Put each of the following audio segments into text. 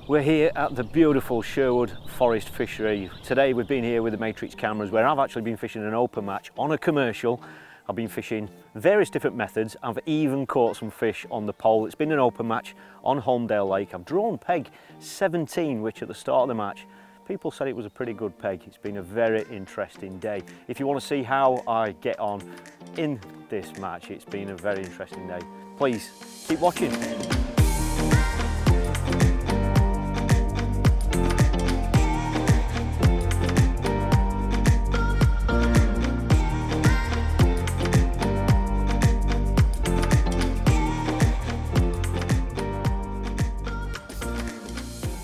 We're here at the beautiful Sherwood Forest Fishery. Today we've been here with the Matrix cameras where I've actually been fishing an open match on a commercial. I've been fishing various different methods. I've even caught some fish on the pole. It's been an open match on Holmdale Lake. I've drawn peg 17, which at the start of the match, people said it was a pretty good peg. It's been a very interesting day. If you want to see how I get on in this match, it's been a very interesting day. Please keep watching.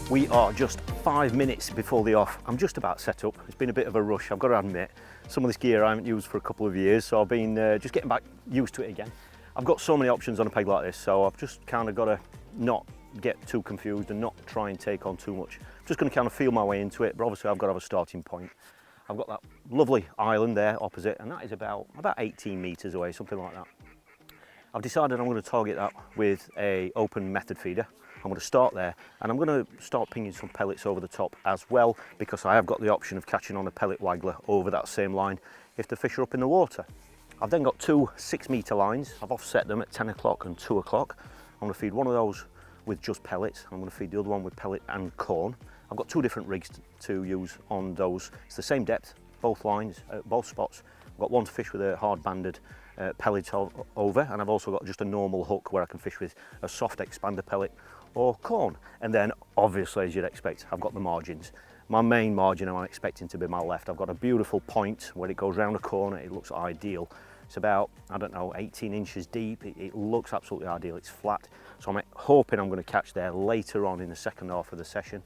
We are just 5 minutes before the off. I'm just about set up. It's been a bit of a rush, I've got to admit. Some of this gear I haven't used for a couple of years, so I've been just getting back used to it again. I've got so many options on a peg like this, so I've just kind of got to not get too confused and not try and take on too much. I'm just going to kind of feel my way into it, but obviously I've got to have a starting point. I've got that lovely island there opposite, and that is about 18 metres away, something like that. I've decided I'm going to target that with an open method feeder. I'm going to start there, and I'm going to start pinging some pellets over the top as well, because I have got the option of catching on a pellet waggler over that same line if the fish are up in the water. I've then got two 6 metre lines. I've offset them at 10 o'clock and 2 o'clock. I'm going to feed one of those with just pellets. I'm going to feed the other one with pellet and corn. I've got two different rigs to use on those. It's the same depth, both lines, both spots. I've got one to fish with a hard banded pellet over, and I've also got just a normal hook where I can fish with a soft expander pellet or corn. And then obviously, as you'd expect, I've got the margins. My main margin I'm expecting to be my left. I've got a beautiful point where it goes round a corner. It looks ideal. It's about, I don't know, 18 inches deep. It looks absolutely ideal. It's flat. So I'm hoping I'm going to catch there later on in the second half of the session.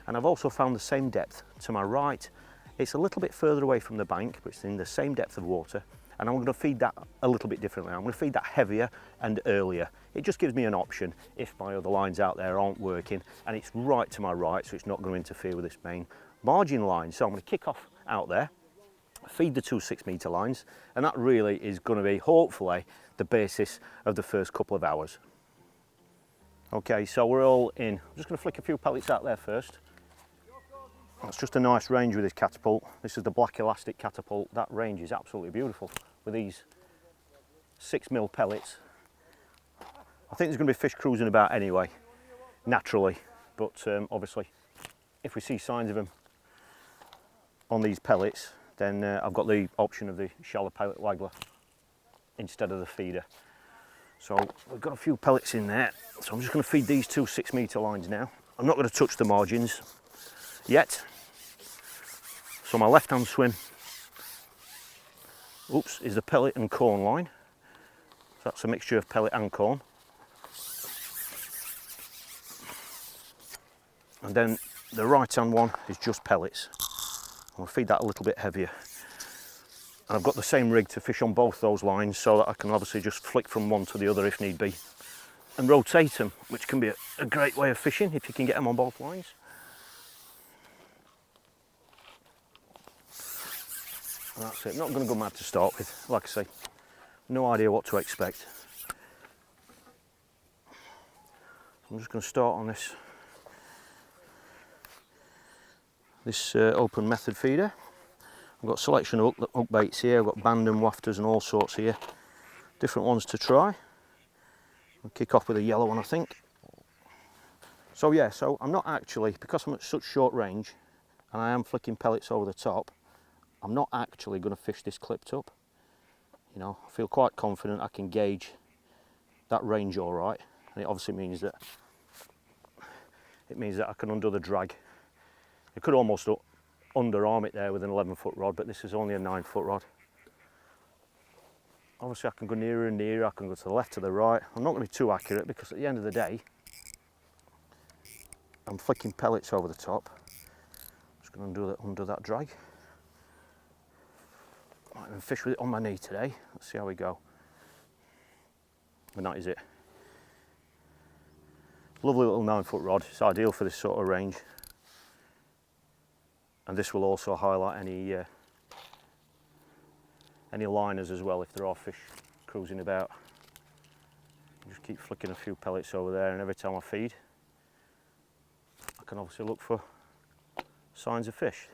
And I've also found the same depth to my right. It's a little bit further away from the bank, but it's in the same depth of water. And I'm going to feed that a little bit differently. I'm going to feed that heavier and earlier. It just gives me an option if my other lines out there aren't working, and it's right to my right, so it's not going to interfere with this main margin line. So I'm going to kick off out there, feed the two 6 metre lines, and that really is going to be hopefully the basis of the first couple of hours. Okay, so we're all in. I'm just going to flick a few pellets out there first. That's just a nice range with this catapult. This is the black elastic catapult. That range is absolutely beautiful with these 6mm pellets. I think there's going to be fish cruising about anyway, naturally, but obviously if we see signs of them on these pellets, then I've got the option of the shallow pellet waggler instead of the feeder. So we've got a few pellets in there, so I'm just going to feed these two 6 metre lines now. I'm not going to touch the margins yet. So my left hand swim, is the pellet and corn line. So that's a mixture of pellet and corn. And then the right hand one is just pellets. I'll feed that a little bit heavier. And I've got the same rig to fish on both those lines, so that I can obviously just flick from one to the other if need be and rotate them, which can be a great way of fishing if you can get them on both lines. And that's it. Not going to go mad to start with. Like I say, no idea what to expect. I'm just going to start on this open method feeder. I've got a selection of hook baits here. I've got band and wafters and all sorts here. Different ones to try. I'll kick off with a yellow one, I think. So yeah, so I'm not actually, because I'm at such short range and I am flicking pellets over the top, I'm not actually going to fish this clipped up. You know, I feel quite confident I can gauge that range all right, and it obviously means that I can undo the drag. I could almost underarm it there with an 11-foot rod, but this is only a 9-foot rod. Obviously I can go nearer and nearer, I can go to the left, to the right. I'm not going to be too accurate because at the end of the day, I'm flicking pellets over the top. Just going to undo that drag. Might even fish with it on my knee today. Let's see how we go. And that is it. Lovely little 9-foot rod. It's ideal for this sort of range. And this will also highlight any liners as well if there are fish cruising about. Just keep flicking a few pellets over there, and every time I feed, I can obviously look for signs of fish.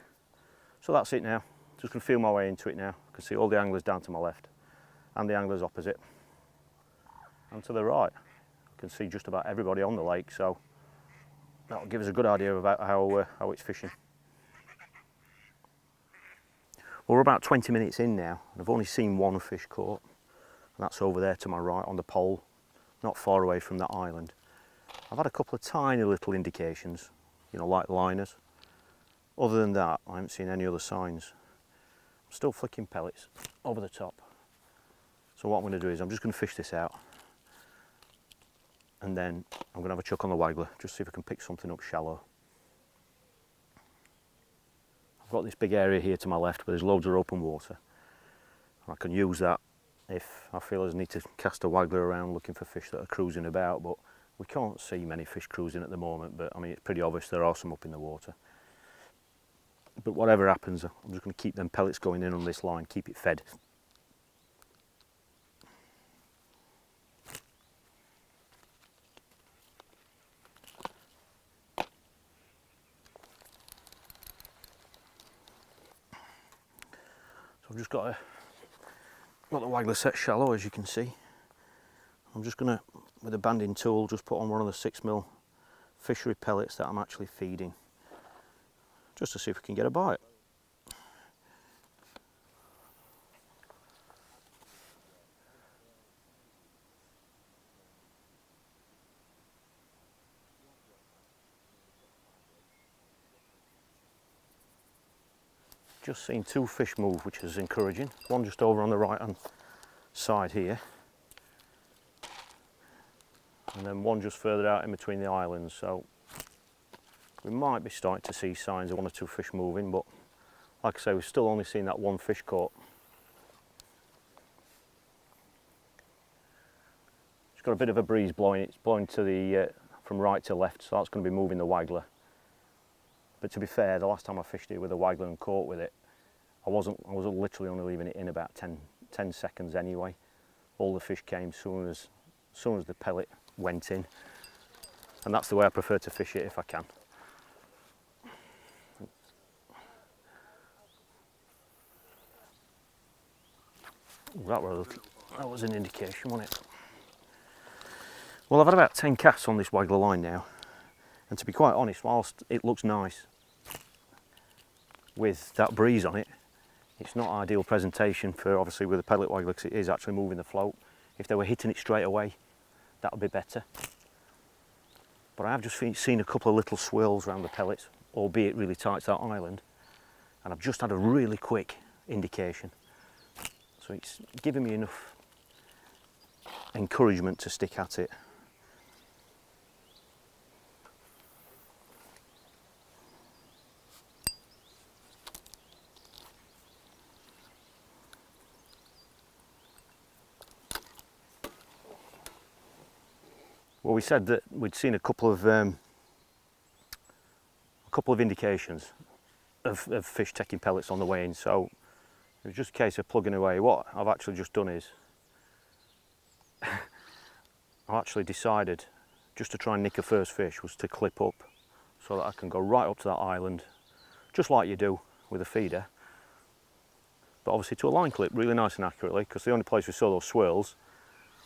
So that's it now. Just going to feel my way into it now. I can see all the anglers down to my left and the anglers opposite. And to the right, I can see just about everybody on the lake, so that'll give us a good idea about how it's fishing. Well, we're about 20 minutes in now, and I've only seen one fish caught, and that's over there to my right on the pole, not far away from that island. I've had a couple of tiny little indications, you know, like liners. Other than that, I haven't seen any other signs. I'm still flicking pellets over the top. So what I'm going to do is I'm just going to fish this out, and then I'm going to have a chuck on the Waggler, just see if I can pick something up shallow. I've got this big area here to my left where there's loads of open water. And I can use that if I feel I need to cast a Waggler around looking for fish that are cruising about, but we can't see many fish cruising at the moment, but I mean, it's pretty obvious there are some up in the water. But whatever happens, I'm just going to keep them pellets going in on this line, keep it fed. So I've just got the Waggler set shallow, as you can see. I'm just going to, with a banding tool, just put on one of the 6mm fishery pellets that I'm actually feeding, just to see if we can get a bite. Just seen 2 fish move, which is encouraging. One just over on the right hand side here, and then one just further out in between the islands. So we might be starting to see signs of 1 or 2 fish moving, but like I say, we've still only seen that 1 fish caught. It's got a bit of a breeze blowing. It's blowing to the from right to left, so that's going to be moving the Waggler. But to be fair, the last time I fished it with a Waggler and caught with it, I wasn't literally only leaving it in about 10 seconds anyway. All the fish came as soon as the pellet went in, and that's the way I prefer to fish it if I can. Ooh, that was an indication, wasn't it? Well, I've had about 10 casts on this Waggler line now, and to be quite honest, whilst it looks nice with that breeze on it, it's not ideal presentation for, obviously, with a pellet Waggler, because it is actually moving the float. If they were hitting it straight away, that would be better. But I have just seen a couple of little swirls around the pellets, albeit really tight to that island, and I've just had a really quick indication. So it's giving me enough encouragement to stick at it. Well, we said that we'd seen a couple of indications of fish taking pellets on the way in, so it was just a case of plugging away. What I've actually just done is I actually decided, just to try and nick a first fish, was to clip up so that I can go right up to that island, just like you do with a feeder, but obviously to a line clip really nice and accurately, because the only place we saw those swirls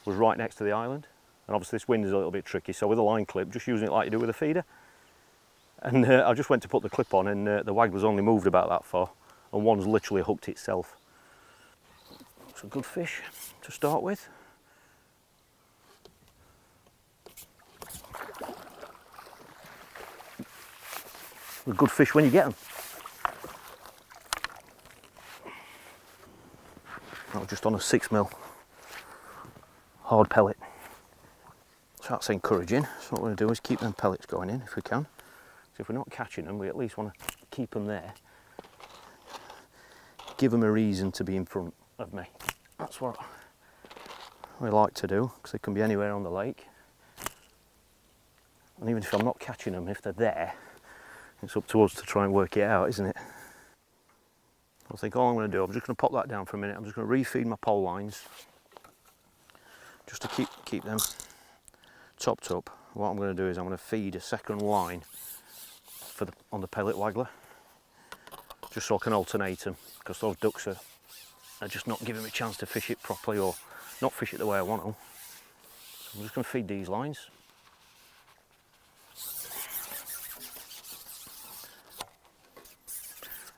was right next to the island. And obviously this wind is a little bit tricky, so with a line clip, just using it like you do with a feeder. And I just went to put the clip on, and the Waggler's only moved about that far, and one's literally hooked itself. It's a good fish to start with. A good fish when you get them. That was just on a 6mm hard pellet. So that's encouraging. So what we're going to do is keep them pellets going in if we can. So if we're not catching them, we at least want to keep them there. Give them a reason to be in front of me. That's what we like to do, because they can be anywhere on the lake. And even if I'm not catching them, if they're there, it's up to us to try and work it out, isn't it? I think all I'm going to do, I'm just going to pop that down for a minute. I'm just going to refeed my pole lines, just to keep them topped up. What I'm going to do is I'm going to feed a second line for on the pellet waggler, just so I can alternate them, because those ducks are just not giving me a chance to fish it properly, or not fish it the way I want to. So I'm just going to feed these lines.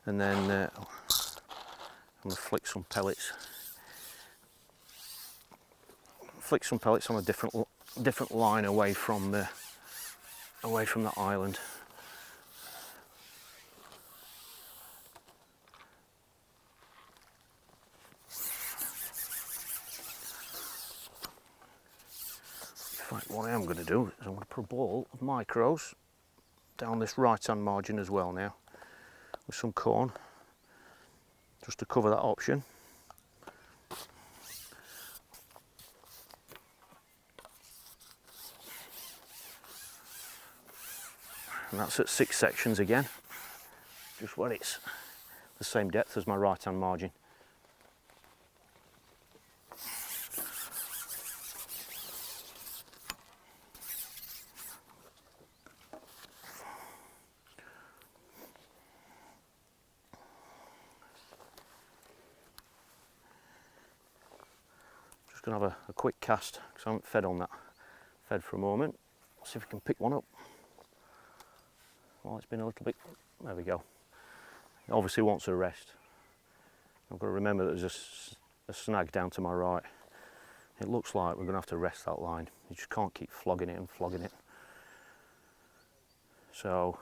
And then I'm going to flick some pellets. Flick some pellets on a different line away from the island. In fact, what I am going to do is I'm going to put a ball of micros down this right hand margin as well now, with some corn, just to cover that option. And that's at 6 sections again, just where it's the same depth as my right hand margin. Just going to have a quick cast, because I haven't fed on that. Fed for a moment. See if we can pick one up. Well, it's been a little bit, there we go. It obviously wants a rest. I've got to remember that there's a snag down to my right. It looks like we're going to have to rest that line. You just can't keep flogging it and flogging it. So,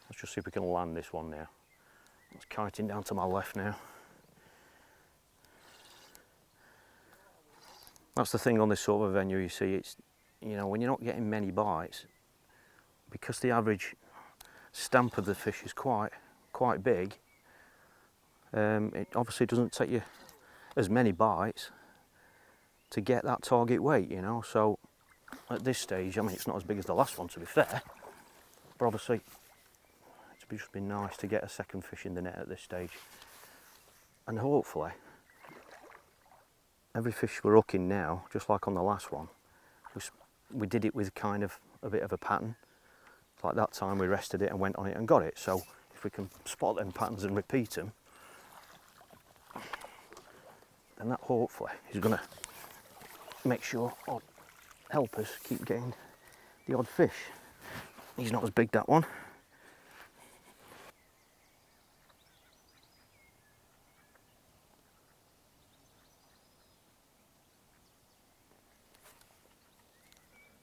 let's just see if we can land this one now. It's kiting down to my left now. That's the thing on this sort of venue, you see, it's, you know, when you're not getting many bites, because the average stamp of the fish is quite big, it obviously doesn't take you as many bites to get that target weight, you know. So at this stage, I mean, it's not as big as the last one, to be fair, but obviously it's just been nice to get a second fish in the net at this stage. And hopefully every fish we're hooking now, just like on the last one, we did it with kind of a bit of a pattern. Like that time we rested it and went on it and got it. So if we can spot them patterns and repeat them, then that hopefully is going to make sure, or help us keep getting the odd fish. He's not as big, that one.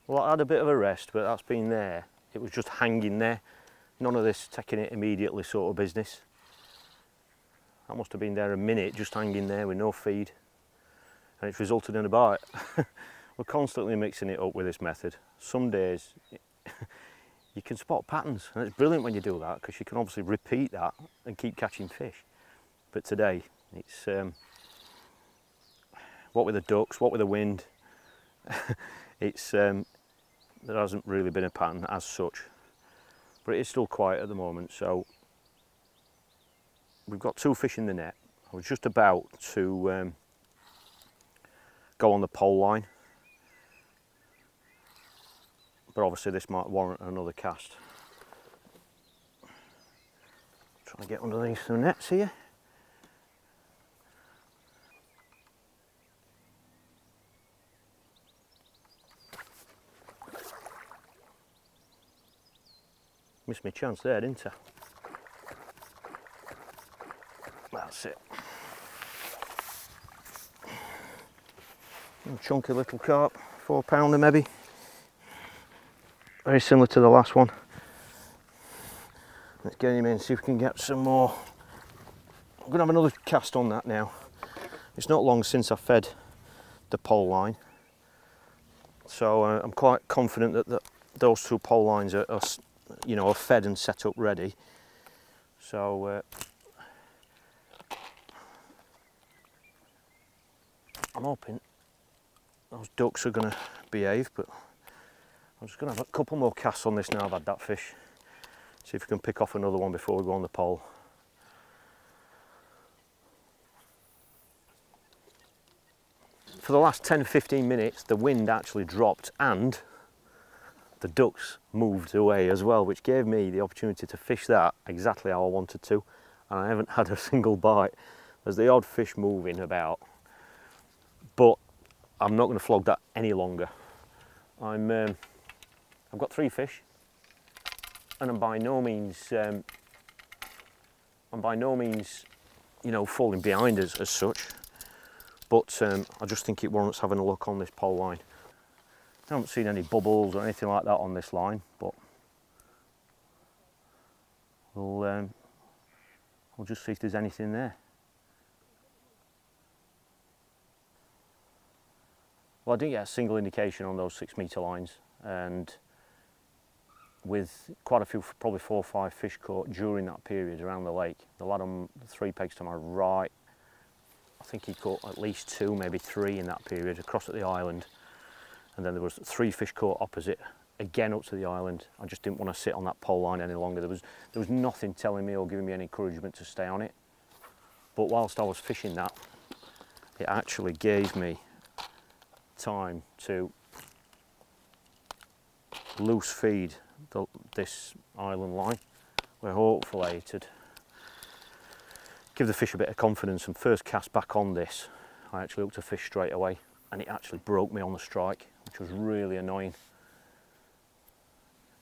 Well, I had a bit of a rest, but that's been there. It was just hanging there. None of this taking it immediately sort of business. That must have been there a minute, just hanging there with no feed. And it's resulted in a bite. We're constantly mixing it up with this method. Some days you can spot patterns, and it's brilliant when you do that, because you can obviously repeat that and keep catching fish. But today, it's what with the ducks, what with the wind, it's there hasn't really been a pattern as such, but it is still quiet at the moment. So we've got 2 fish in the net. I was just about to go on the pole line, but obviously this might warrant another cast. Trying to get underneath the nets here. Missed my chance there, didn't I? That's it. Chunky little carp, 4-pounder maybe. Very similar to the last one. Let's get him in, see if we can get some more. I'm going to have another cast on that now. It's not long since I fed the pole line, so I'm quite confident that those 2 pole lines are you know, are fed and set up ready. So I'm hoping those ducks are going to behave, but I'm just going to have a couple more casts on this now I've had that fish. See if we can pick off another one before we go on the pole. For the last 10-15 minutes the wind actually dropped and the ducks moved away as well, which gave me the opportunity to fish that exactly how I wanted to, and I haven't had a single bite. There's the odd fish moving about, but I'm not going to flog that any longer. I've got 3 fish, and I'm by no means, you know, falling behind as such. But I just think it warrants having a look on this pole line. I haven't seen any bubbles or anything like that on this line, but we'll just see if there's anything there. Well, I didn't get a single indication on those 6 metre lines, and with quite a few, probably 4 or 5 fish caught during that period around the lake. The lad on the 3 pegs to my right, I think he caught at least 2, maybe 3 in that period across at the island. And then there was 3 fish caught opposite, again up to the island. I just didn't want to sit on that pole line any longer. There was nothing telling me or giving me any encouragement to stay on it. But whilst I was fishing that, it actually gave me time to loose feed this island line, where hopefully it'd give the fish a bit of confidence. And first cast back on this, I actually hooked a fish straight away, and it actually broke me on the strike, which was really annoying.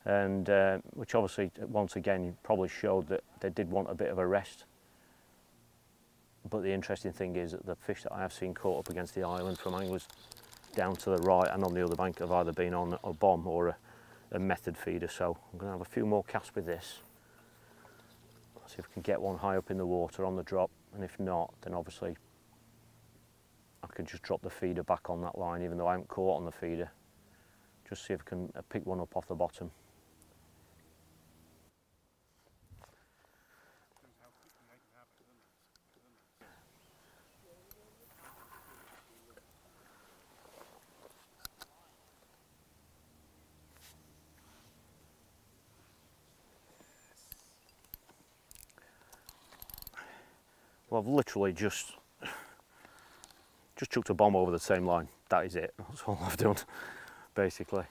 And which obviously, once again, probably showed that they did want a bit of a rest. But the interesting thing is that the fish that I have seen caught up against the island from anglers down to the right and on the other bank have either been on a bomb or a method feeder. So I'm going to have a few more casts with this. See if we can get one high up in the water on the drop, and if not, then obviously I can just drop the feeder back on that line, even though I haven't caught on the feeder. Just see if I can pick one up off the bottom. Well, I've literally just chucked a bomb over the same line. That is it. That's all I've done, basically.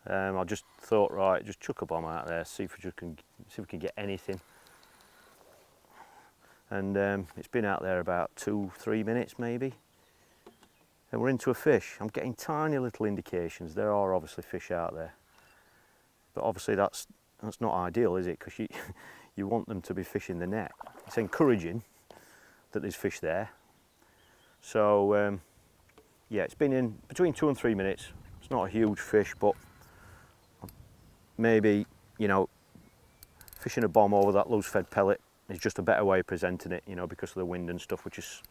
I just thought, right, just chuck a bomb out there, see if we can get anything. And it's been out there about 2-3 minutes maybe, and we're into a fish. I'm getting tiny little indications. There are obviously fish out there, but obviously that's not ideal, is it? Because you want them to be fishing the net. It's encouraging that there's fish there. So yeah, it's been in between 2 and 3 minutes. It's not a huge fish, but maybe, you know, fishing a bomb over that loose fed pellet is just a better way of presenting it, you know, because of the wind and stuff, which is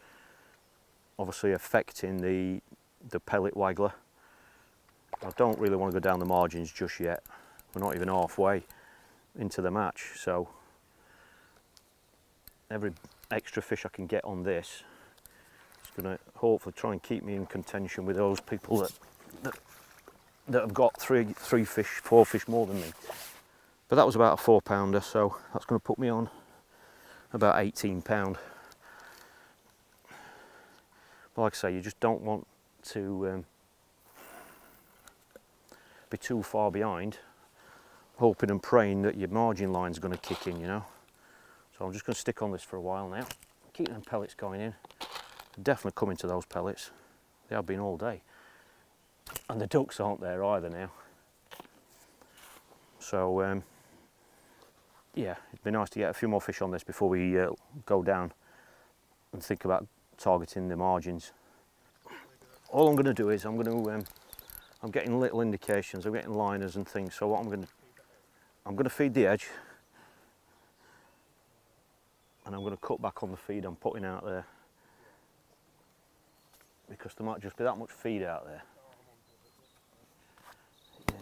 obviously affecting the pellet waggler. I don't really want to go down the margins just yet. We're not even halfway into the match, so every extra fish I can get on this is going to hopefully try and keep me in contention with those people that have got 3 fish, 4 fish more than me. But that was about a 4-pounder, so that's going to put me on about 18 pound. But like I say, you just don't want to be too far behind, hoping and praying that your margin line's going to kick in, you know. So I'm just going to stick on this for a while now, keep them pellets going in. Definitely coming to those pellets. They have been all day. And the ducks aren't there either now. So yeah, it'd be nice to get a few more fish on this before we go down and think about targeting the margins. All I'm going to do is I'm getting little indications, I'm getting liners and things. So what I'm going to feed the edge, and I'm going to cut back on the feed I'm putting out there, because there might just be that much feed out there. Yeah.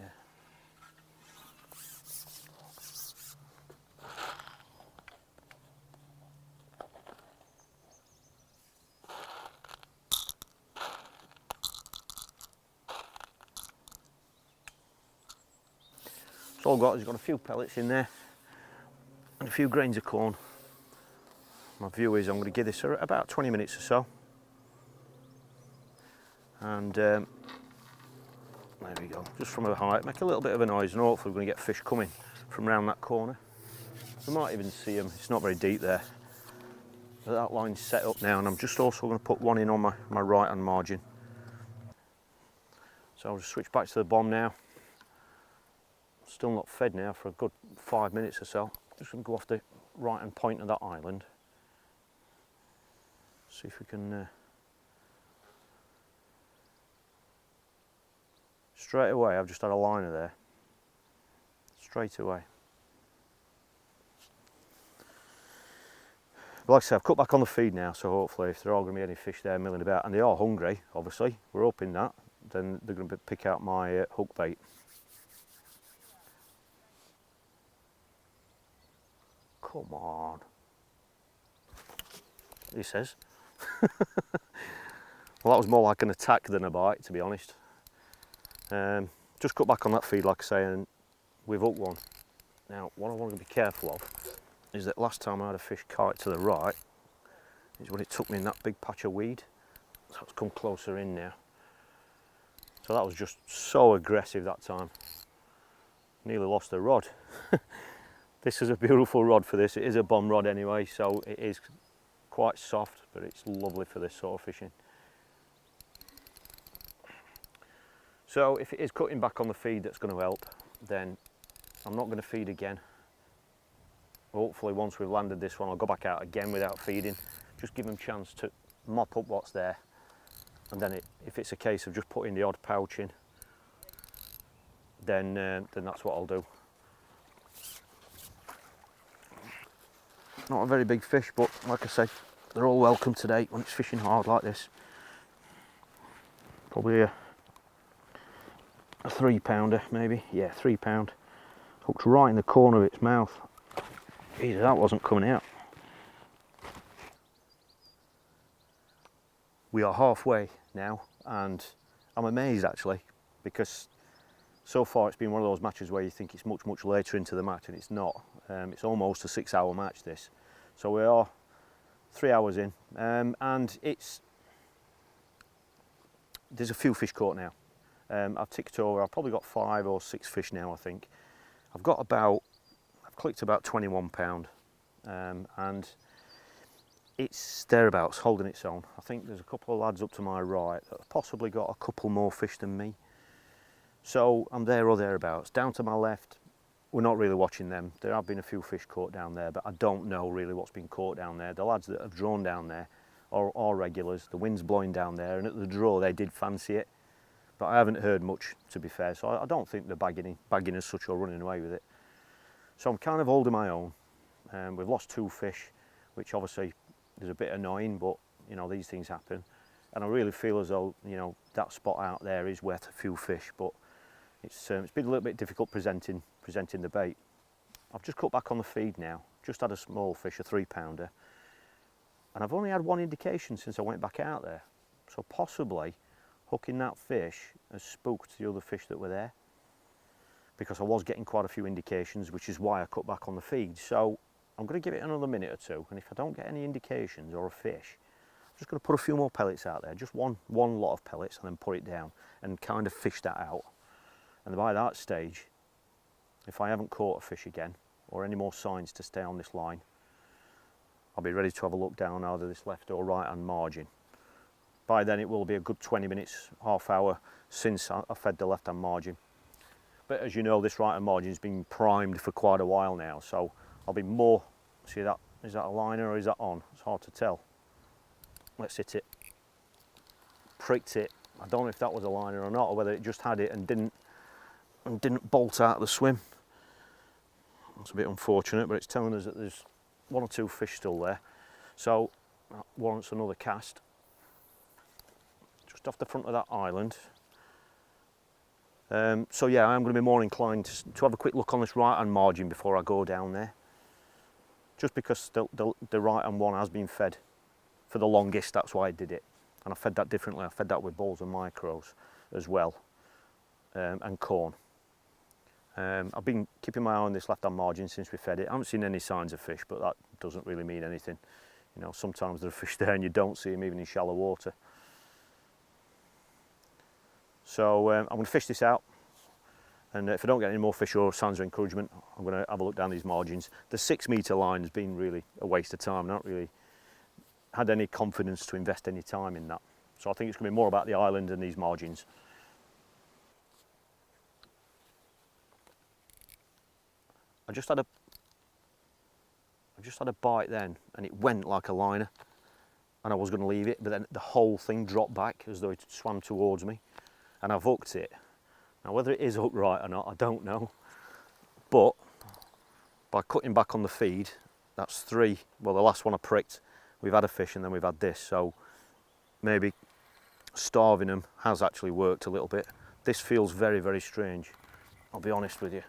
So all I've got is a few pellets in there and a few grains of corn. My view is I'm going to give this about 20 minutes or so, and There we go, just from a height, make a little bit of a noise, and hopefully we're going to get fish coming from round that corner. We might even see them, it's not very deep there. But that line's set up now, and I'm just also going to put one in on my right hand margin. So I'll just switch back to the bomb now. Still not fed now for a good 5 minutes or so. Just going to go off the right hand point of that island. See if we can... Straight away, I've just had a liner there. Straight away. But like I said, I've cut back on the feed now, so hopefully if there are going to be any fish there milling about, and they are hungry, obviously, we're hoping that, then they're going to pick out my hook bait. Come on. He says. Well, that was more like an attack than a bite, to be honest. Just cut back on that feed, like I say, and we've hooked one. Now, what I want to be careful of is that last time I had a fish kite to the right is when it took me in that big patch of weed. So it's come closer in now. So that was just so aggressive that time. Nearly lost the rod. This is a beautiful rod for this. It is a bomb rod anyway, so it is quite soft, but it's lovely for this sort of fishing. So if it is cutting back on the feed that's going to help, then I'm not going to feed again. Hopefully once we've landed this one, I'll go back out again without feeding. Just give them a chance to mop up what's there. And then if it's a case of just putting the odd pouch in, then that's what I'll do. Not a very big fish, but like I say, they're all welcome today when it's fishing hard like this. Probably a 3 pounder maybe, yeah, 3 pound. Hooked right in the corner of its mouth. Either that wasn't coming out. We are halfway now, and I'm amazed actually, because so far it's been one of those matches where you think it's much later into the match, and it's not. It's almost a 6-hour match this. So we are 3 hours in, and there's a few fish caught now. I've ticked over, I've probably got 5 or 6 fish now, I think. I've clicked about 21 pound, and it's thereabouts, holding its own. I think there's a couple of lads up to my right that have possibly got a couple more fish than me. So I'm there or thereabouts. Down to my left, we're not really watching them. There have been a few fish caught down there, but I don't know really what's been caught down there. The lads that have drawn down there are regulars. The wind's blowing down there, and at the draw they did fancy it. But I haven't heard much, to be fair, so I don't think they're bagging as such or running away with it. So I'm kind of holding my own. We've lost 2 fish, which obviously is a bit annoying, but you know, these things happen. And I really feel as though, you know, that spot out there is worth a few fish, but it's been a little bit difficult presenting the bait. I've just cut back on the feed now, just had a small fish, a 3 pounder, and I've only had one indication since I went back out there. So possibly hooking that fish has spooked the other fish that were there, because I was getting quite a few indications, which is why I cut back on the feed. So I'm going to give it another minute or two, and if I don't get any indications or a fish, I'm just going to put a few more pellets out there, just one lot of pellets, and then put it down and kind of fish that out. And by that stage, if I haven't caught a fish again or any more signs to stay on this line, I'll be ready to have a look down either this left or right hand margin. By then it will be a good 20 minutes, half hour since I fed the left hand margin. But as you know, this right hand margin has been primed for quite a while now, so I'll be more, see that, is that a liner or is that on? It's hard to tell. Let's hit it. Pricked it. I don't know if that was a liner or not, or whether it just had it and didn't bolt out of the swim. That's a bit unfortunate, but it's telling us that there's 1 or 2 fish still there, so that warrants another cast. Just off the front of that island. So yeah, I'm going to be more inclined to have a quick look on this right hand margin before I go down there, just because the right hand one has been fed for the longest. That's why I did it, and I fed that differently. I fed that with balls and micros as well, and corn. I've been keeping my eye on this left hand margin since we fed it. I haven't seen any signs of fish, but that doesn't really mean anything. You know, sometimes there are fish there and you don't see them even in shallow water. So I'm going to fish this out, and if I don't get any more fish or signs of encouragement, I'm going to have a look down these margins. The 6 metre line has been really a waste of time. Not really had any confidence to invest any time in that. So I think it's going to be more about the island and these margins. I just had a bite then, and it went like a liner, and I was going to leave it, but then the whole thing dropped back as though it swam towards me, and I've hooked it. Now whether it is hooked right or not, I don't know, but by cutting back on the feed, that's 3. Well, the last one I pricked, we've had a fish and then we've had this, so maybe starving them has actually worked a little bit. This feels very, very strange, I'll be honest with you.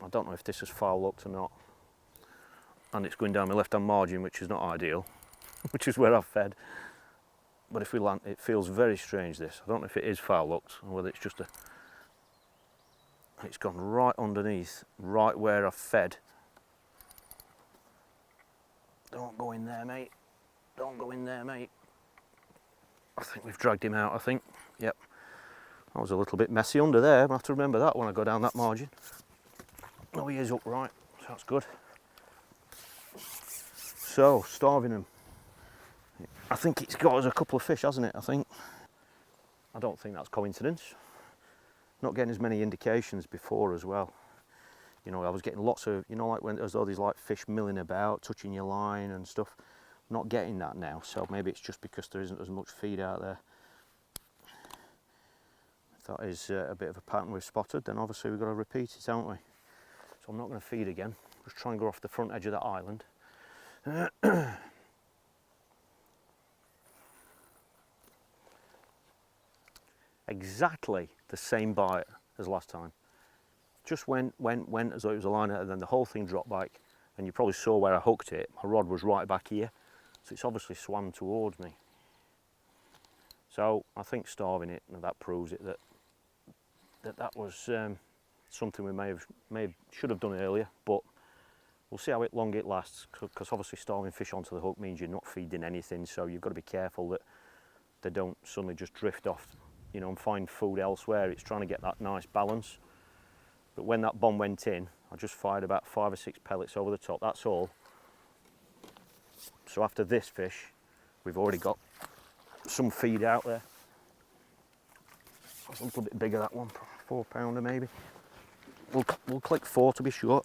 I don't know if this is foul hooked or not, and it's going down my left hand margin, which is not ideal, which is where I've fed. But if we land, it feels very strange, this. I don't know if it is foul hooked or whether it's just it's gone right underneath, right where I fed. Don't go in there, mate. Don't go in there, mate. I think we've dragged him out, I think. Yep. That was a little bit messy under there. I have to remember that when I go down that margin. Oh, he is upright, so that's good. So, starving him. I think it's got us a couple of fish, hasn't it, I think? I don't think that's coincidence. Not getting as many indications before as well. You know, I was getting lots of, you know, like when there's all these like fish milling about, touching your line and stuff. Not getting that now, so maybe it's just because there isn't as much feed out there. If that is a bit of a pattern we've spotted, then obviously we've got to repeat it, haven't we? So I'm not going to feed again. Just try and go off the front edge of that island. Exactly the same bite as last time. Just went as though it was a liner, and then the whole thing dropped back, and you probably saw where I hooked it. My rod was right back here, so it's obviously swam towards me. So I think starving it, and that proves it, that was something we should have done earlier, but we'll see how long it lasts, because obviously starving fish onto the hook means you're not feeding anything, so you've got to be careful that they don't suddenly just drift off, you know, and find food elsewhere. It's trying to get that nice balance. But when that bomb went in, I just fired about 5 or 6 pellets over the top, that's all. So after this fish, we've already got some feed out there. That's a little bit bigger, that one, 4 pounder maybe. We'll click 4 to be sure.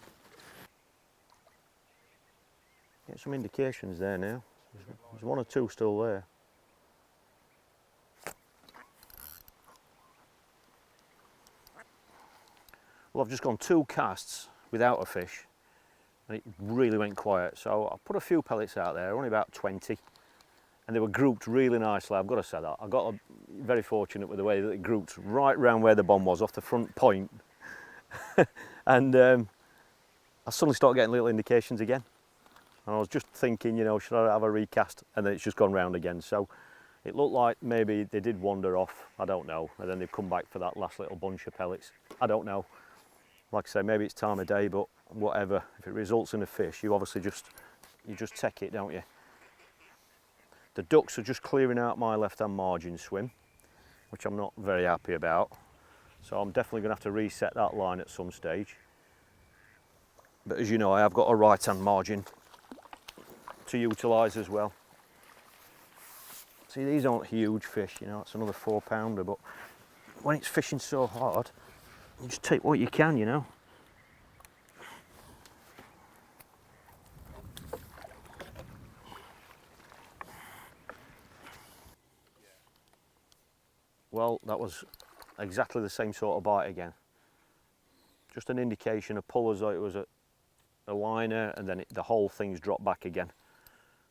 Get some indications there now. There's 1 or 2 still there. Well, I've just gone 2 casts without a fish, and it really went quiet. So I put a few pellets out there, only about 20, and they were grouped really nicely. I've got to say that. I got very fortunate with the way that it grouped right round where the bomb was, off the front point. And I suddenly started getting little indications again. And I was just thinking, you know, should I have a recast? And then it's just gone round again. So it looked like maybe they did wander off, I don't know. And then they've come back for that last little bunch of pellets. I don't know. Like I say, maybe it's time of day, but whatever. If it results in a fish, you obviously just take it, don't you? The ducks are just clearing out my left-hand margin swim, which I'm not very happy about. So I'm definitely going to have to reset that line at some stage. But as you know, I have got a right-hand margin to utilise as well. See, these aren't huge fish, you know, it's another 4 pounder, but when it's fishing so hard, you just take what you can, you know. Well, that was exactly the same sort of bite again. Just an indication, a pull as though it was a liner, and then the whole thing's dropped back again.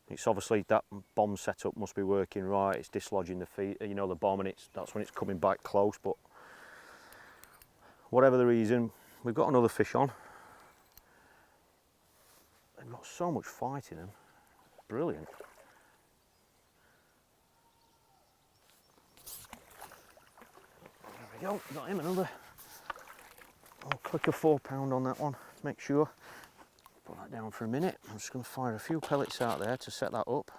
It's obviously that bomb setup must be working right. It's dislodging the feet, you know, the bomb, and that's when it's coming back close. But whatever the reason, we've got another fish on. They've got so much fight in them. Brilliant. There we go. Got him, another. I'll click a 4 pound on that one. Make sure. Put that down for a minute. I'm just going to fire a few pellets out there to set that up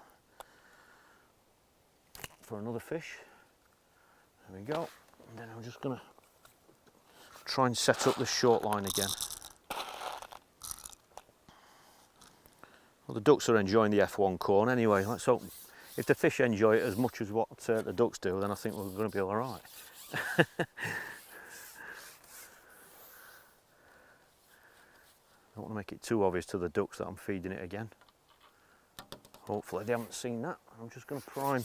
for another fish. There we go. And then I'm just going to try and set up the short line again. Well, the ducks are enjoying the F1 corn anyway. Let's hope if the fish enjoy it as much as what the ducks do, then I think we're going to be all right. I don't want to make it too obvious to the ducks that I'm feeding it again. Hopefully they haven't seen that. I'm just going to prime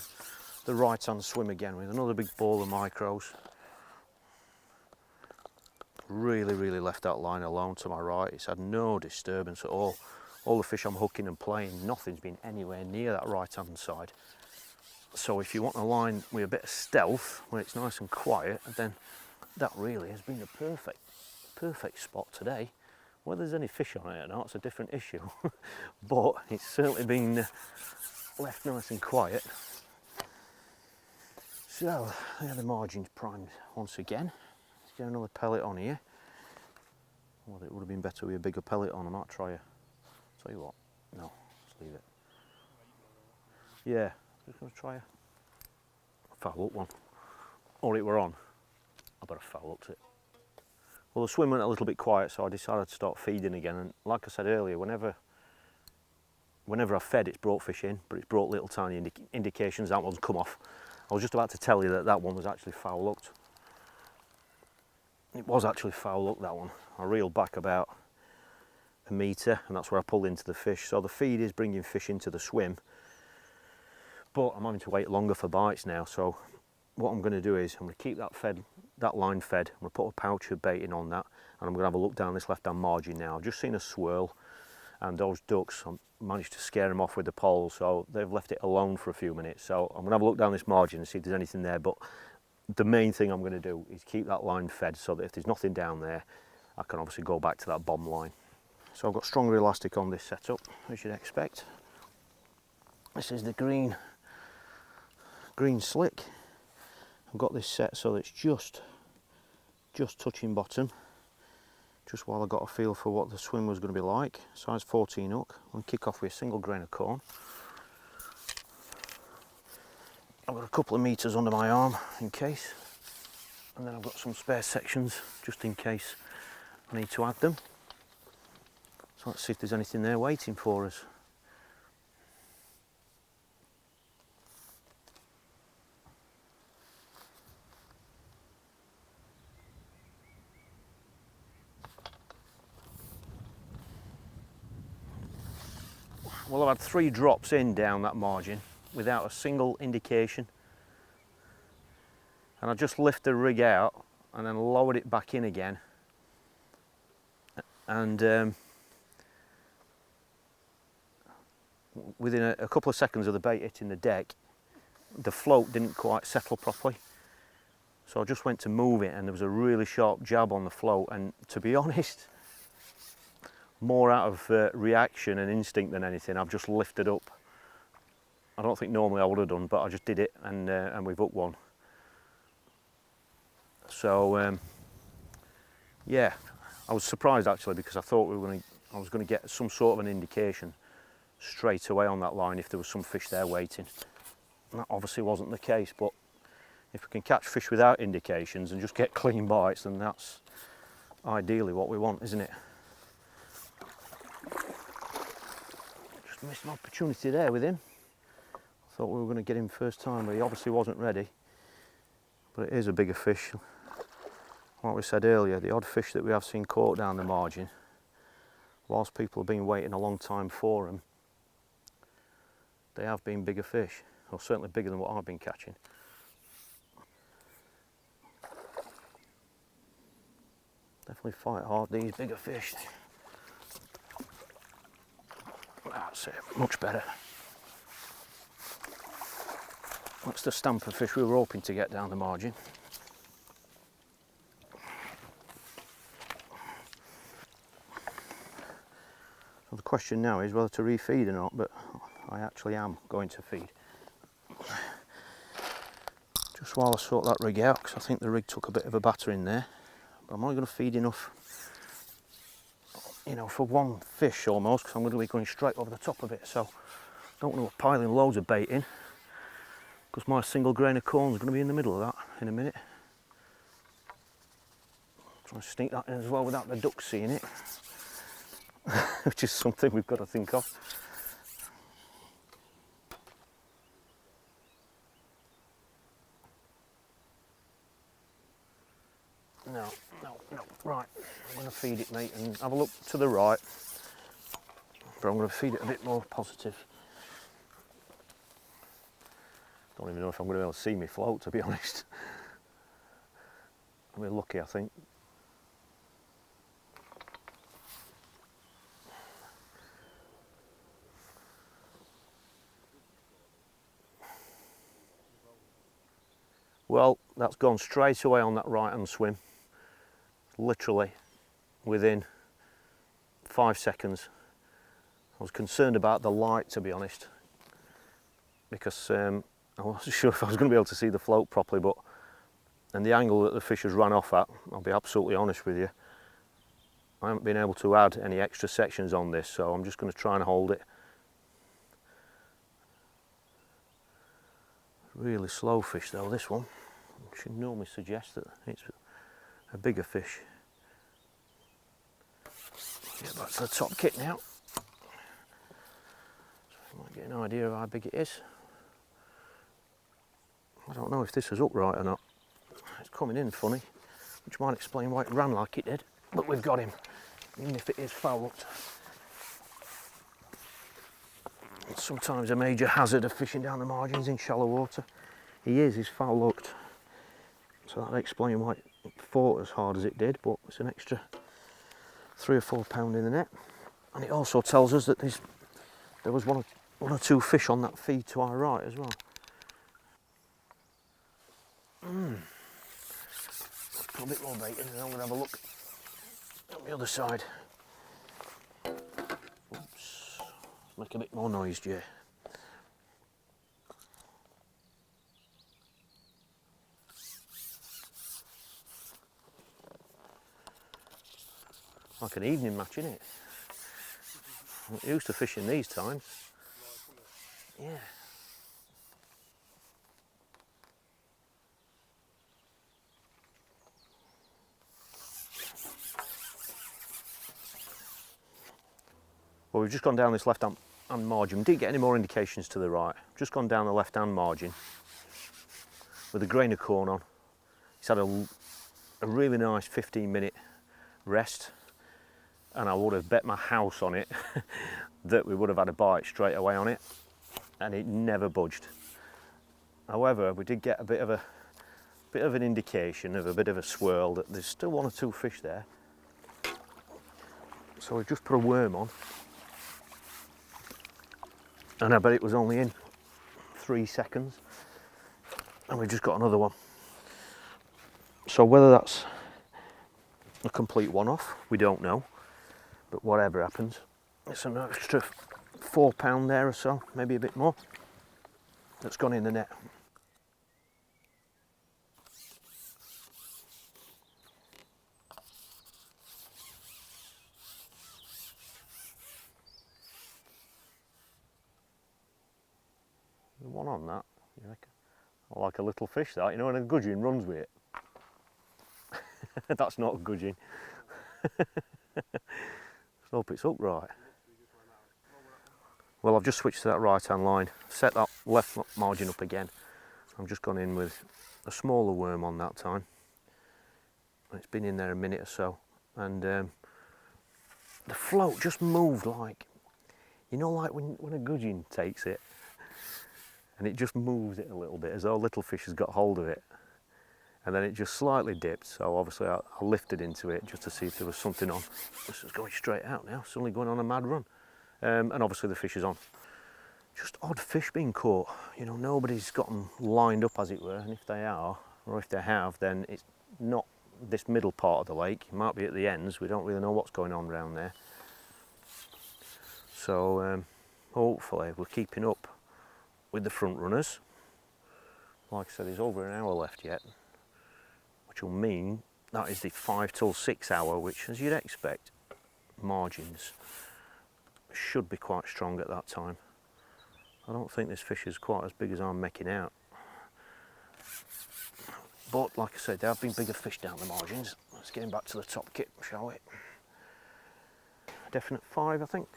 the right hand swim again with another big ball of micros. Really left that line alone to my right. It's had no disturbance at all. All the fish I'm hooking and playing, nothing's been anywhere near that right hand side. So if you want a line with a bit of stealth, where it's nice and quiet, then that really has been a perfect spot today. Whether there's any fish on it or not, it's a different issue. But it's certainly been left nice and quiet. So, yeah, the margin's primed once again. Let's get another pellet on here. Well, it would have been better with a bigger pellet on. I might try a... Tell you what, no, let's leave it. Yeah, I'm just going to try a foul up one. Or it were on. I better foul up it. Well, the swim went a little bit quiet, so I decided to start feeding again. And like I said earlier, whenever I've fed, it's brought fish in, but it's brought little tiny indications that one's come off. I was just about to tell you that that one was actually foul hooked. It was actually foul hooked, that one. I reeled back about a metre, and that's where I pulled into the fish. So the feed is bringing fish into the swim, but I'm having to wait longer for bites now. So what I'm going to do is I'm going to keep that line fed. I'm going to put a pouch of bait in on that, and I'm going to have a look down this left hand margin now. I've just seen a swirl, and those ducks, I managed to scare them off with the pole, so they've left it alone for a few minutes. So I'm going to have a look down this margin and see if there's anything there. But the main thing I'm going to do is keep that line fed, so that if there's nothing down there, I can obviously go back to that bomb line. So I've got stronger elastic on this setup, as you'd expect. This is the green slick. I've got this set so that it's just touching bottom, just while I got a feel for what the swim was going to be like. Size 14 hook. I'm going to kick off with a single grain of corn. I've got a couple of meters under my arm in case, and then I've got some spare sections just in case I need to add them. So let's see if there's anything there waiting for us. Well, I've had 3 drops in down that margin without a single indication. And I just lift the rig out and then lowered it back in again. And within a couple of seconds of the bait hitting the deck, the float didn't quite settle properly. So I just went to move it, and there was a really sharp jab on the float. And to be honest, more out of reaction and instinct than anything, I've just lifted up. I don't think normally I would have done, but I just did it, and we've hooked one. So yeah, I was surprised actually, because I thought I was going to get some sort of an indication straight away on that line if there was some fish there waiting. And that obviously wasn't the case, but if we can catch fish without indications and just get clean bites, then that's ideally what we want, isn't it? Just missed an opportunity there with him. Thought we were going to get him first time, but he obviously wasn't ready. But it is a bigger fish. Like we said earlier, the odd fish that we have seen caught down the margin, whilst people have been waiting a long time for them, they have been bigger fish, or certainly bigger than what I've been catching. Definitely fight hard, these bigger fish. That's it, much better. That's the stamp of fish we were hoping to get down the margin. So the question now is whether to refeed or not, but I actually am going to feed. Just while I sort that rig out, because I think the rig took a bit of a battering there. But I'm only going to feed enough, you know, for one fish almost, because I'm going to be going straight over the top of it. So I don't want to be piling loads of bait in, because my single grain of corn is going to be in the middle of that in a minute. Try to sneak that in as well without the duck seeing it, which is something we've got to think of. No, right, I'm going to feed it, mate, and have a look to the right, but I'm going to feed it a bit more positive. Don't even know if I'm going to be able to see me float, to be honest. I'll be lucky, I think. Well, that's gone straight away on that right-hand swim. Literally within 5 seconds. I was concerned about the light, to be honest, because I wasn't sure if I was going to be able to see the float properly, but and the angle that the fish has run off at, I'll be absolutely honest with you, I haven't been able to add any extra sections on this, so I'm just going to try and hold it. Really slow fish though, this one. I should normally suggest that it's a bigger fish. Get back to the top kit now. So you might get an idea of how big it is. I don't know if this is upright or not. It's coming in funny, which might explain why it ran like it did. But we've got him, even if it is foul hooked. It's sometimes a major hazard of fishing down the margins in shallow water. He's foul hooked. So that'll explain why it fought as hard as it did, but it's an extra 3 or 4 pound in the net. And it also tells us that there was one or two fish on that feed to our right as well. Put a bit more bait in and I'm going to have a look at the other side. Oops. Make a bit more noise, Jay. Like an evening match, isn't it? I'm used to fishing these times. Yeah. Well, we've just gone down this left-hand margin. We didn't get any more indications to the right. Just gone down the left-hand margin with a grain of corn on. He's had a really nice 15-minute rest, and I would have bet my house on it that we would have had a bite straight away on it, and it never budged. However, we did get a bit of an indication of a bit of a swirl that there's still 1 or 2 fish there. So we've just put a worm on, and I bet it was only in 3 seconds, and we've just got another one. So whether that's a complete one-off, we don't know, but whatever happens, it's an extra 4 pound there or so, maybe a bit more, that's gone in the net. One on that, you reckon? I like a little fish that, you know, and a gudgeon runs with it. That's not a gudgeon. Let's hope it's upright. Well, I've just switched to that right-hand line, set that left margin up again. I've just gone in with a smaller worm on that time. It's been in there a minute or so, and the float just moved like, you know, like when a gudgeon takes it, and it just moves it a little bit as though a little fish has got hold of it. And then it just slightly dipped, so obviously I lifted into it just to see if there was something on. This is going straight out now, suddenly going on a mad run. And obviously the fish is on. Just odd fish being caught. You know, nobody's got them lined up, as it were, and if they are, or if they have, then it's not this middle part of the lake. It might be at the ends. We don't really know what's going on around there. So hopefully we're keeping up with the front runners. Like I said, there's over an hour left yet, which will mean that is the 5 till 6 hour, which, as you'd expect, margins should be quite strong at that time. I don't think this fish is quite as big as I'm making out, but like I said, there have been bigger fish down the margins. Let's get him back to the top kit, shall we? Definite 5, I think.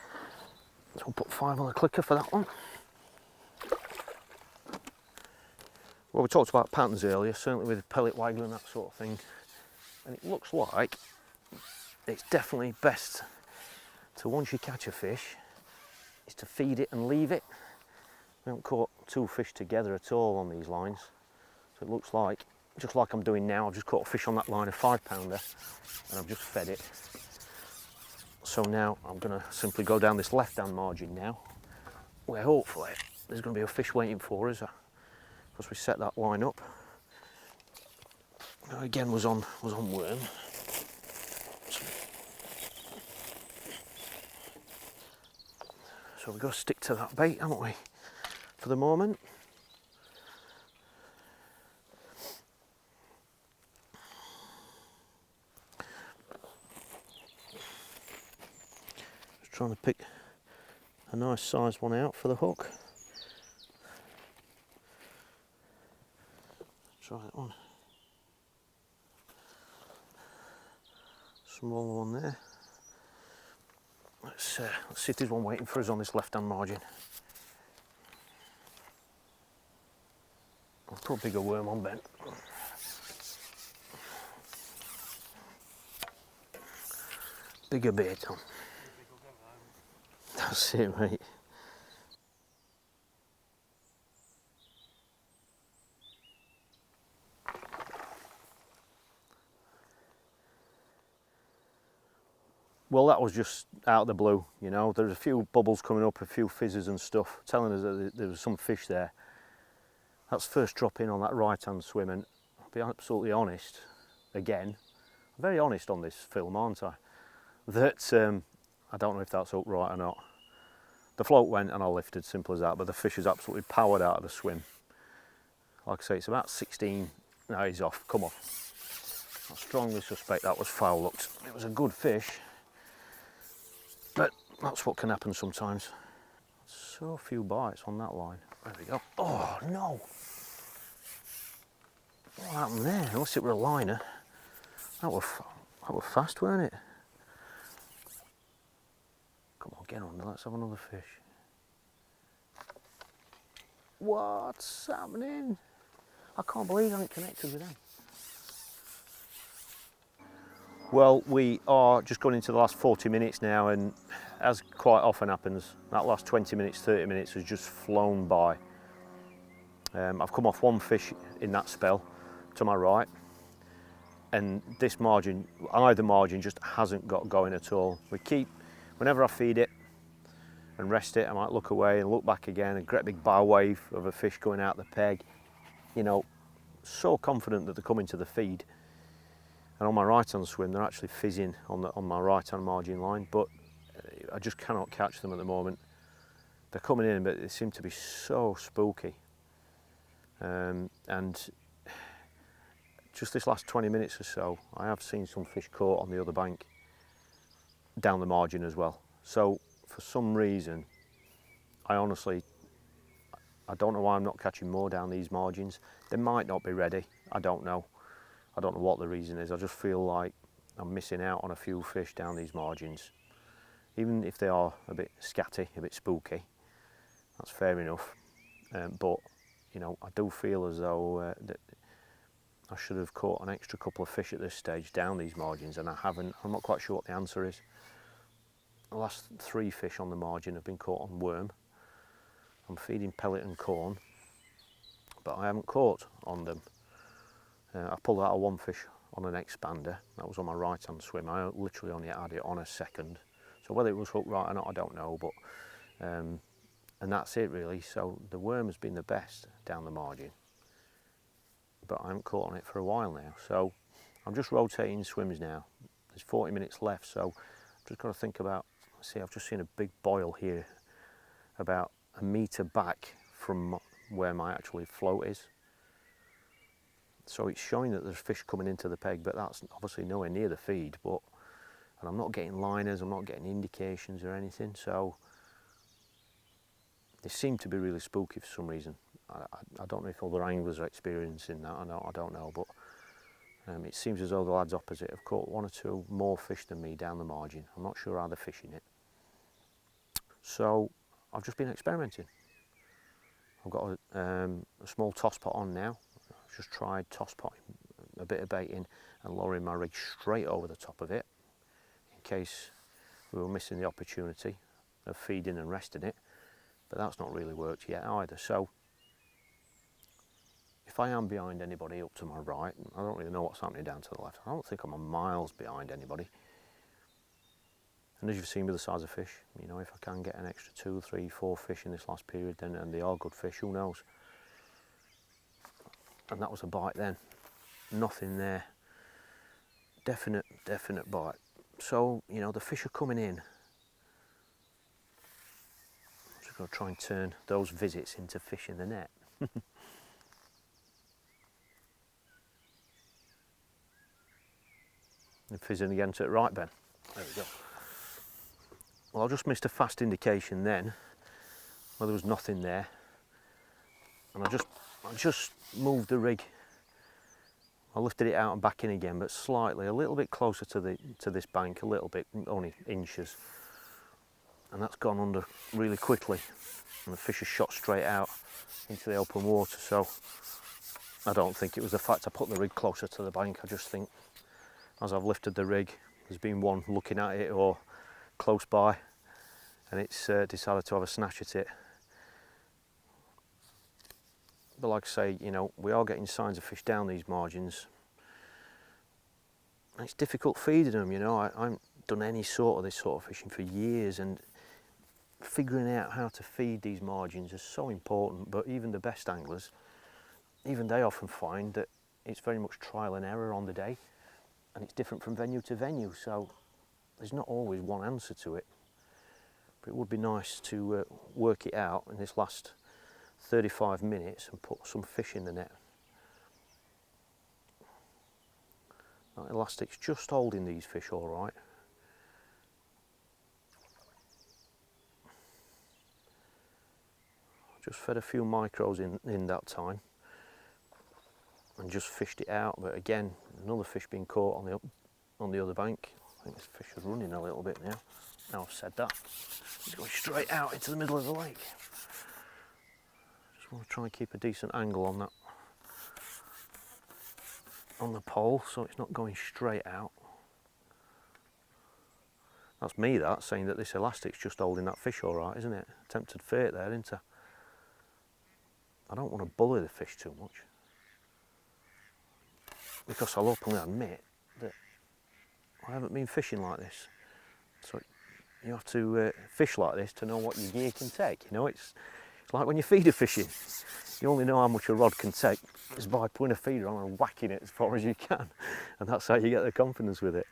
So we'll put 5 on the clicker for that one. Well, we talked about patterns earlier, certainly with pellet waggler and that sort of thing. And it looks like it's definitely best to, once you catch a fish, is to feed it and leave it. We haven't caught 2 fish together at all on these lines. So it looks like, just like I'm doing now, I've just caught a fish on that line, a 5-pounder, and I've just fed it. So now I'm going to simply go down this left-hand margin now, where hopefully there's going to be a fish waiting for us, because we set that line up. Now again was on worm. So we've got to stick to that bait, haven't we, for the moment. Just trying to pick a nice sized one out for the hook. Try that one. Smaller one there. Let's see if there's one waiting for us on this left-hand margin. I'll put a bigger worm on Ben. Bigger bait on. That's it, mate. Well, that was just out of the blue, you know. There's a few bubbles coming up, a few fizzes and stuff, telling us that there was some fish there. That's first drop in on that right-hand swim, and I'll be absolutely honest, again, I'm very honest on this film, aren't I? That, I don't know if that's up right or not. The float went and I lifted, simple as that, but the fish is absolutely powered out of the swim. Like I say, it's about 16, no, he's off, come off. I strongly suspect that was foul hooked. It was a good fish, but that's what can happen sometimes. So few bites on that line. There we go. Oh no! What happened there? Unless it were a liner. That were fast, weren't it? Come on, get on, let's have another fish. What's happening? I can't believe I haven't connected with them. Well, we are just going into the last 40 minutes now, and as quite often happens, that last 20 minutes, 30 minutes has just flown by. I've come off one fish in that spell to my right, and this margin, either margin, just hasn't got going at all. We keep, whenever I feed it and rest it, I might look away and look back again, a great big bow wave of a fish going out the peg. You know, so confident that they're coming to the feed. And on my right-hand swim, they're actually fizzing on my right-hand margin line, but I just cannot catch them at the moment. They're coming in, but they seem to be so spooky. And just this last 20 minutes or so, I have seen some fish caught on the other bank, down the margin as well. So for some reason, I don't know why I'm not catching more down these margins. They might not be ready, I don't know. I don't know what the reason is. I just feel like I'm missing out on a few fish down these margins. Even if they are a bit scatty, a bit spooky, that's fair enough. But, you know, I do feel as though that I should have caught an extra couple of fish at this stage down these margins, and I haven't. I'm not quite sure what the answer is. The last 3 fish on the margin have been caught on worm. I'm feeding pellet and corn, but I haven't caught on them. I pulled out a 1 fish on an expander. That was on my right-hand swim. I literally only had it on a second. So whether it was hooked right or not, I don't know. But and that's it really. So the worm has been the best down the margin, but I haven't caught on it for a while now. So I'm just rotating swims now. There's 40 minutes left, so I've just got to think about. See, I've just seen a big boil here, about a metre back from where my actual float is. So it's showing that there's fish coming into the peg, but that's obviously nowhere near the feed. And I'm not getting liners, I'm not getting indications or anything. So they seem to be really spooky for some reason. I don't know if other anglers are experiencing that or not, I don't know. But It seems as though the lads opposite have caught 1 or 2 more fish than me down the margin. I'm not sure how they're fishing it. So I've just been experimenting. I've got a small toss pot on now. I've just tried toss potting a bit of bait in and lowering my rig straight over the top of it in case we were missing the opportunity of feeding and resting it, but that's not really worked yet either. So if I am behind anybody up to my right, I don't really know what's happening down to the left. I don't think I'm a miles behind anybody. And as you've seen with the size of fish, you know, if I can get an extra 2, 3, 4 fish in this last period, then and they are good fish, who knows? And that was a bite then. Nothing there. Definite bite. So, you know, the fish are coming in. I'm just going to try and turn those visits into fish in the net. And fizzing again to it right, Ben. There we go. Well, I just missed a fast indication then where there was nothing there, and I just moved the rig. I lifted it out and back in again, but slightly, a little bit closer to this bank, a little bit, only inches, and that's gone under really quickly, and the fish has shot straight out into the open water. So I don't think it was the fact I put the rig closer to the bank. I just think as I've lifted the rig, there's been one looking at it or close by, and it's decided to have a snatch at it. But like I say, you know, we are getting signs of fish down these margins. And it's difficult feeding them, you know. I haven't done any sort of this sort of fishing for years, and figuring out how to feed these margins is so important. But even the best anglers, even they often find that it's very much trial and error on the day, and it's different from venue to venue. So there's not always one answer to it. But it would be nice to work it out in this last 35 minutes and put some fish in the net. That elastic's just holding these fish all right. Just fed a few micros in that time and just fished it out, but again, another fish being caught on the other bank. I think this fish is running a little bit now. Now I've said that, it's going straight out into the middle of the lake. Just want to try and keep a decent angle on that, on the pole, so it's not going straight out. That's me that, saying that this elastic's just holding that fish all right, isn't it? Tempted fate there, isn't I don't want to bully the fish too much, because I'll openly admit that I haven't been fishing like this. So you have to fish like this to know what your gear can take. You know, it's like when you're feeder fishing. You only know how much a rod can take is by putting a feeder on and whacking it as far as you can, and that's how you get the confidence with it.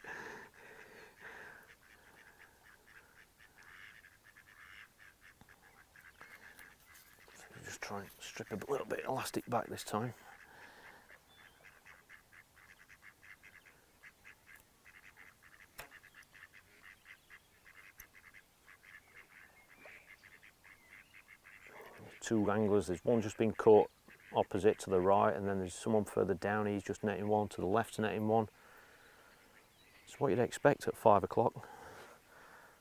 Just try and strip a little bit of elastic back this time. Two anglers, there's one just been caught opposite to the right, and then there's someone further down, he's just netting one, to the left netting one. It's what you'd expect at 5 o'clock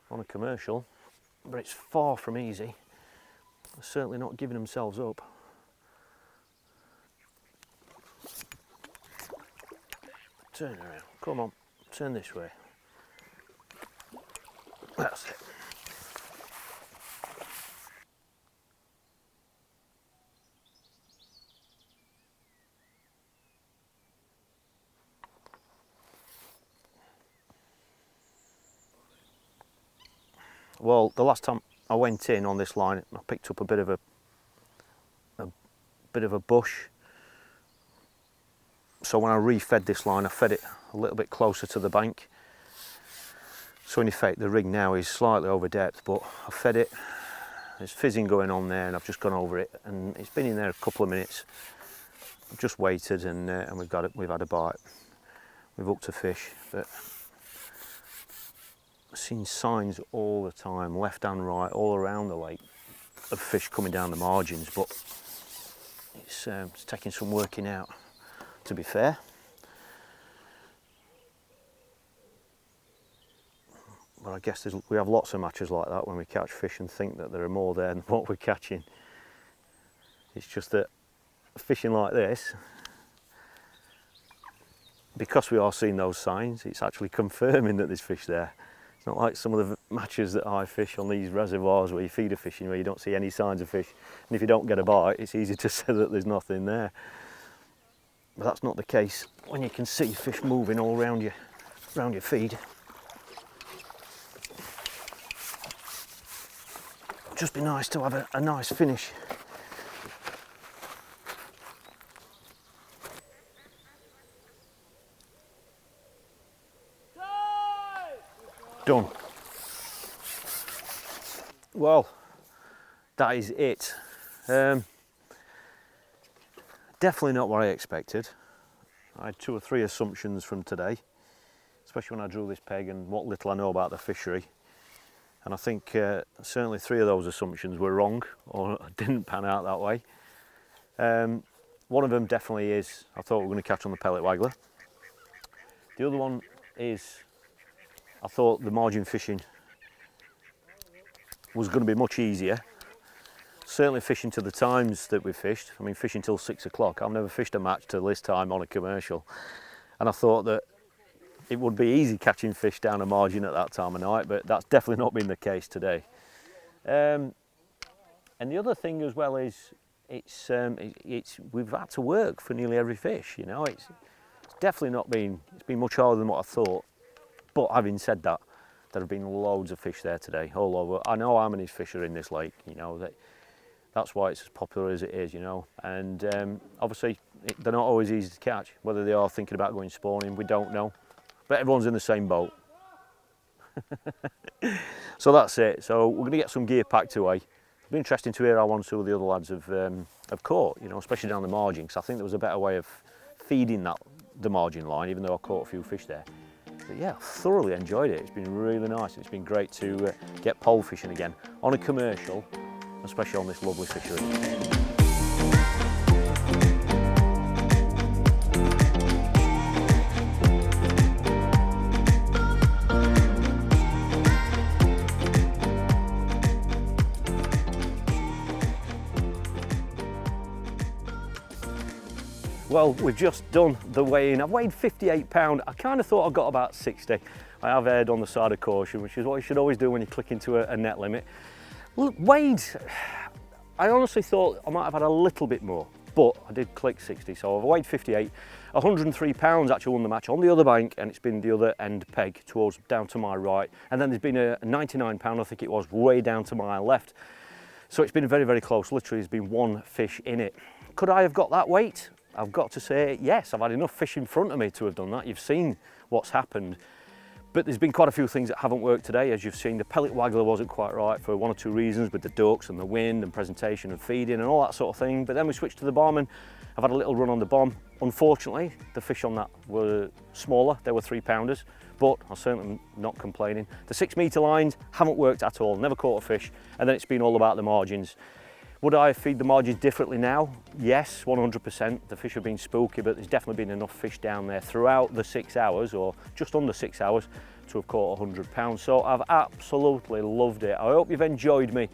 on a commercial, but it's far from easy. They're certainly not giving themselves up. Turn around, come on, turn this way. That's it. Well, the last time I went in on this line, I picked up a bit of a bush. So when I refed this line, I fed it a little bit closer to the bank. So in effect, the rig now is slightly over depth, but I fed it. There's fizzing going on there, and I've just gone over it, and it's been in there a couple of minutes. I've just waited, and we've had a bite. We've hooked a fish, but I've seen signs all the time, left and right, all around the lake, of fish coming down the margins, but it's taking some working out, to be fair. But I guess we have lots of matches like that when we catch fish and think that there are more there than what we're catching. It's just that fishing like this, because we are seeing those signs, it's actually confirming that there's fish there. It's not like some of the matches that I fish on these reservoirs where you feeder fishing, where you don't see any signs of fish, and if you don't get a bite, it's easy to say that there's nothing there. But that's not the case when you can see fish moving all around your feed. Just be nice to have a nice finish. Done. Well, that is it. Definitely not what I expected. I had 2 or 3 assumptions from today, especially when I drew this peg and what little I know about the fishery. And I think certainly 3 of those assumptions were wrong or didn't pan out that way. One of them definitely is, I thought we were going to catch on the pellet waggler. The other one is, I thought the margin fishing was going to be much easier. Certainly fishing to the times that we fished. I mean, fishing till 6 o'clock. I've never fished a match till this time on a commercial. And I thought that it would be easy catching fish down a margin at that time of night, but that's definitely not been the case today. And the other thing as well is we've had to work for nearly every fish. You know, it's definitely not been. It's been much harder than what I thought. But having said that, there have been loads of fish there today, all over. I know how many fish are in this lake. You know that's why it's as popular as it is. You know, and obviously they're not always easy to catch. Whether they are thinking about going spawning, we don't know. But everyone's in the same boat. So that's it. So we're going to get some gear packed away. It'll be interesting to hear how 1 or 2 of the other lads have caught, you know, especially down the margin, because I think there was a better way of feeding the margin line, even though I caught a few fish there. But yeah, I thoroughly enjoyed it. It's been really nice. It's been great to get pole fishing again on a commercial, especially on this lovely fishery. Well, we've just done the weigh-in. I've weighed 58 pounds. I kind of thought I got about 60. I have erred on the side of caution, which is what you should always do when you click into a net limit. Look, weighed, I honestly thought I might have had a little bit more, but I did click 60, so I've weighed 58. 103 pounds actually won the match on the other bank, and it's been the other end peg towards down to my right. And then there's been a 99 pound, I think it was, way down to my left. So it's been very, very close. Literally, there's been 1 fish in it. Could I have got that weight? I've got to say, yes, I've had enough fish in front of me to have done that. You've seen what's happened. But there's been quite a few things that haven't worked today. As you've seen, the pellet waggler wasn't quite right for 1 or 2 reasons, with the ducks and the wind and presentation and feeding and all that sort of thing. But then we switched to the bomb, and I've had a little run on the bomb. Unfortunately, the fish on that were smaller. They were 3-pounders, but I'm certainly not complaining. The 6-metre lines haven't worked at all, never caught a fish. And then it's been all about the margins. Would I feed the margins differently now? Yes, 100%. The fish have been spooky, but there's definitely been enough fish down there throughout the 6 hours, or just under 6 hours, to have caught 100 pounds. So I've absolutely loved it. I hope you've enjoyed me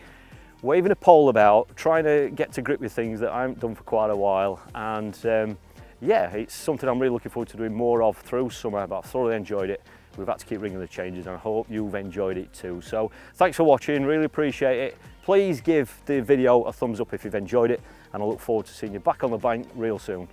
waving a pole about, trying to get to grip with things that I haven't done for quite a while. And yeah, it's something I'm really looking forward to doing more of through summer, but I've thoroughly enjoyed it. We've had to keep ringing the changes, and I hope you've enjoyed it too. So thanks for watching, really appreciate it. Please give the video a thumbs up if you've enjoyed it, and I look forward to seeing you back on the bank real soon.